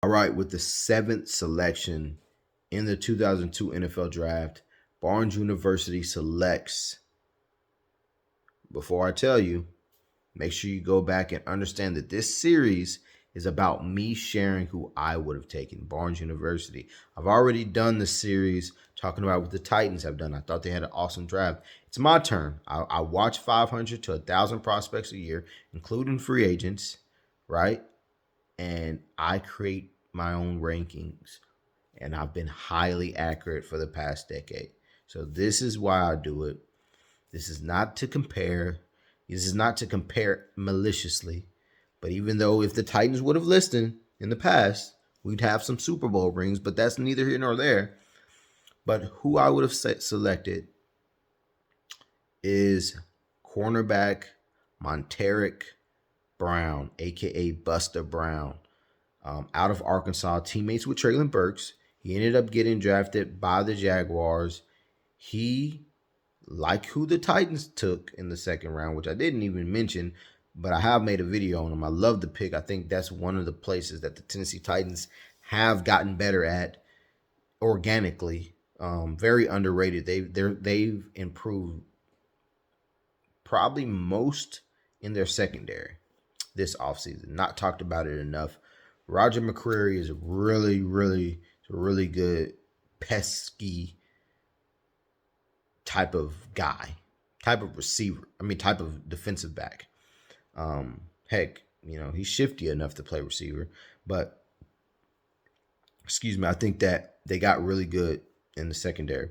All right, with the seventh selection in the 2002 NFL Draft, Barnes University selects. Before I tell you, make sure you go back and understand that this series is about me sharing who I would have taken, Barnes University. I've already done the series talking about what the Titans have done. I thought they had an awesome draft. It's my turn. I watch 500 to 1,000 prospects a year, including free agents, right? And I create my own rankings. And I've been highly accurate for the past decade. So this is why I do it. This is not to compare. This is not to compare maliciously. But even though if the Titans would have listened in the past, we'd have some Super Bowl rings, but that's neither here nor there. But who I would have selected is cornerback Montaric Brown, a.k.a. Busta Brown, out of Arkansas, teammates with Treylon Burks. He ended up getting drafted by the Jaguars. He, like who the Titans took in the second round, which I didn't even mention, but I have made a video on him. I love the pick. I think that's one of the places that the Tennessee Titans have gotten better at organically. Very underrated. They've improved probably most in their secondary this offseason. Not talked about it enough. Roger McCreary is a really good pesky type of guy, type of receiver. Type of defensive back. Heck, he's shifty enough to play receiver, but I think that they got really good in the secondary.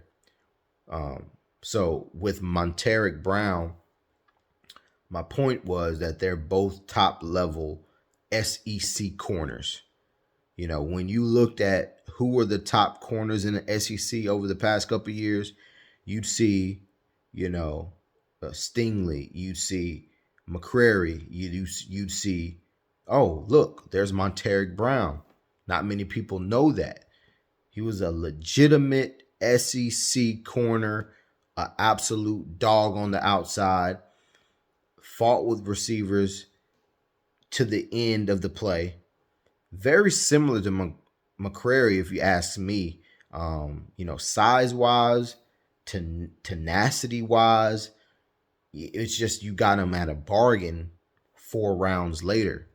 So with Montaric Brown, my point was that they're both top level SEC corners. When you looked at who were the top corners in the SEC over the past couple of years, you'd see, Stingley, you'd see McCreary, you'd see, oh, look, there's Montaric Brown. Not many people know that. He was a legitimate SEC corner, an absolute dog on the outside, fought with receivers to the end of the play. Very similar to McCreary, if you ask me. Size-wise, tenacity-wise, it's just you got him at a bargain 4 rounds later.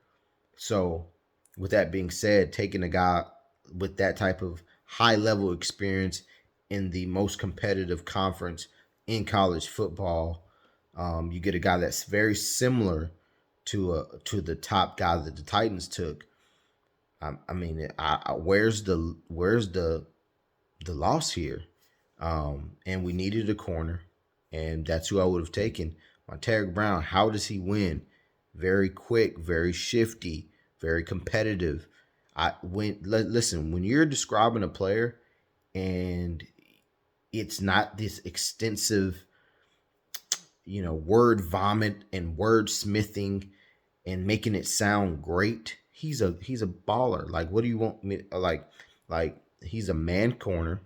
So, with that being said, taking a guy with that type of high-level experience in the most competitive conference in college football, you get a guy that's very similar to the top guy that the Titans took. Where's the loss here? And we needed a corner, and that's who I would have taken. Montaric Brown, how does he win? Very quick, very shifty, very competitive. Listen, when you're describing a player and it's not this extensive, word vomit and word smithing and making it sound great, he's a baller. Like, what do you want me like he's a man corner.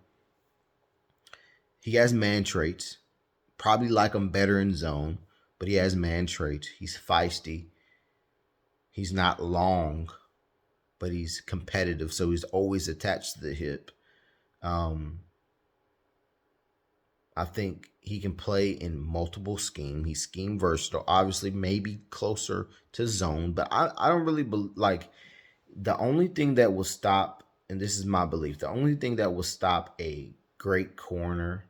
He has man traits. Probably like him better in zone, but he has man traits. He's feisty. He's not long, but he's competitive, so he's always attached to the hip. I think he can play in multiple schemes. He's scheme versatile. Obviously, maybe closer to zone, but I don't really like. The only thing that will stop, and this is my belief, the only thing that will stop a great corner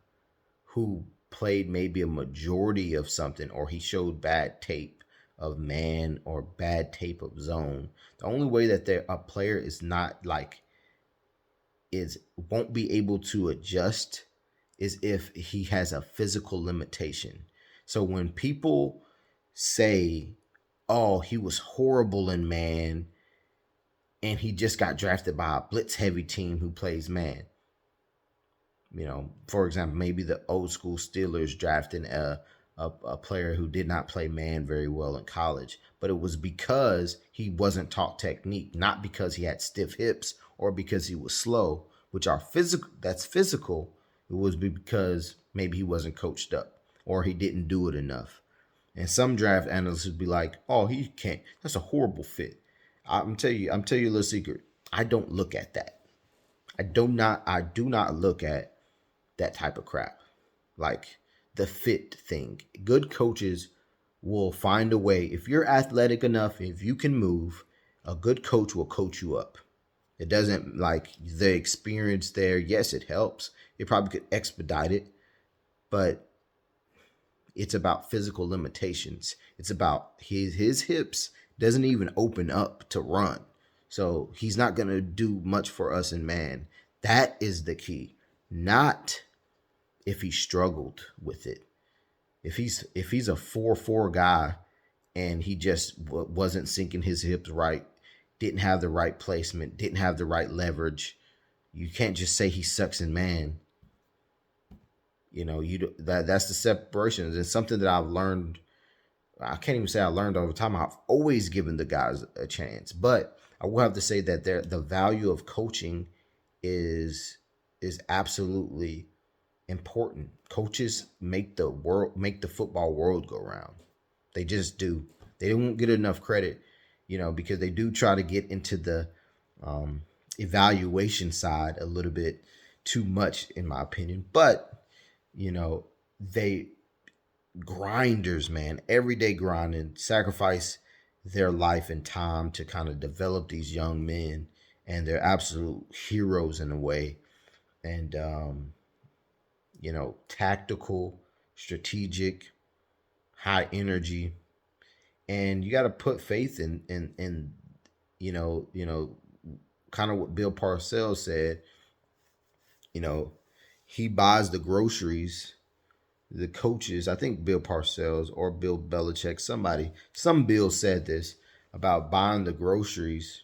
who played maybe a majority of something, or he showed bad tape of man or bad tape of zone. The only way that a player is not won't be able to adjust is if he has a physical limitation. So when people say, oh, he was horrible in man and he just got drafted by a blitz heavy team who plays man. For example, maybe the old school Steelers drafting a player who did not play man very well in college, but it was because he wasn't taught technique, not because he had stiff hips or because he was slow, which are physical. That's physical. It was because maybe he wasn't coached up or he didn't do it enough. And some draft analysts would be like, oh, he can't. That's a horrible fit. I'm tell you a little secret. I don't look at that. I do not look at that type of crap. Like the fit thing. Good coaches will find a way. If you're athletic enough, if you can move, a good coach will coach you up. It doesn't like the experience there. Yes, it helps. It probably could expedite it, but it's about physical limitations. It's about his hips doesn't even open up to run. So he's not going to do much for us in man. That is the key. Not if he struggled with it. If he's a 4-4 guy and he just wasn't sinking his hips right, didn't have the right placement, didn't have the right leverage, you can't just say he sucks in man. That's the separation. It's something that I've learned. I can't even say I learned over time. I've always given the guys a chance, but I will have to say that the value of coaching is absolutely important. Coaches make the football world go round. They just do. They don't get enough credit, because they do try to get into the um, evaluation side a little bit too much, in my opinion. But they grinders, man, everyday grinding, sacrifice their life and time to kind of develop these young men, and they're absolute heroes in a way. And tactical, strategic, high energy, and you got to put faith in you know you know kind of what Bill Parcells said. You know, he buys the groceries. The coaches, I think Bill Parcells or Bill Belichick, some Bill said this about buying the groceries.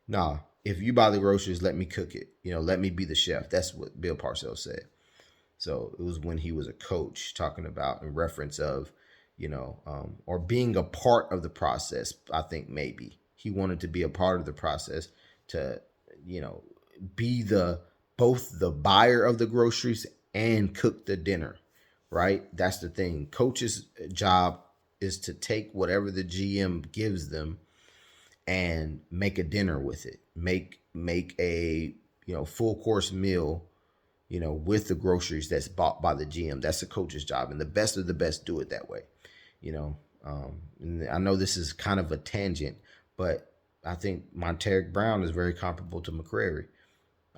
Nah, if you buy the groceries, let me cook it. Let me be the chef. That's what Bill Parcells said. So it was when he was a coach talking about in reference of, or being a part of the process. I think maybe he wanted to be a part of the process to, you know, be both the buyer of the groceries and cook the dinner, right? That's the thing. Coach's job is to take whatever the GM gives them and make a dinner with it. Make a, full course meal, with the groceries that's bought by the GM. That's the coach's job, and the best of the best do it that way. And I know this is kind of a tangent, but I think Montaric Brown is very comparable to McCreary.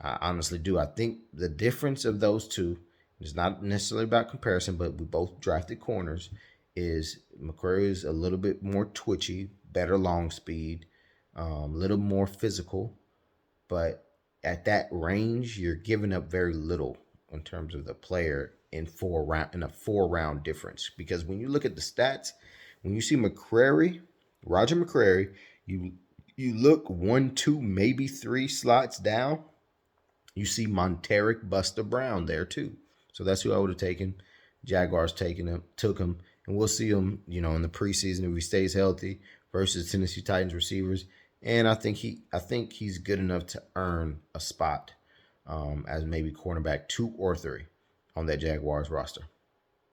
I honestly do. I think the difference of those two is not necessarily about comparison, but we both drafted corners. Is McCreary is a little bit more twitchy, better long speed, a little more physical, but at that range, you're giving up very little in terms of the player in a 4 round difference. Because when you look at the stats, when you see McCreary, Roger McCreary, you look 1, 2, maybe 3 slots down, you see Montaric, Busta Brown there too. So that's who I would have taken. Jaguars took him, and we'll see him, in the preseason if he stays healthy versus Tennessee Titans receivers. And I think he's good enough to earn a spot as maybe cornerback 2 or 3 on that Jaguars roster.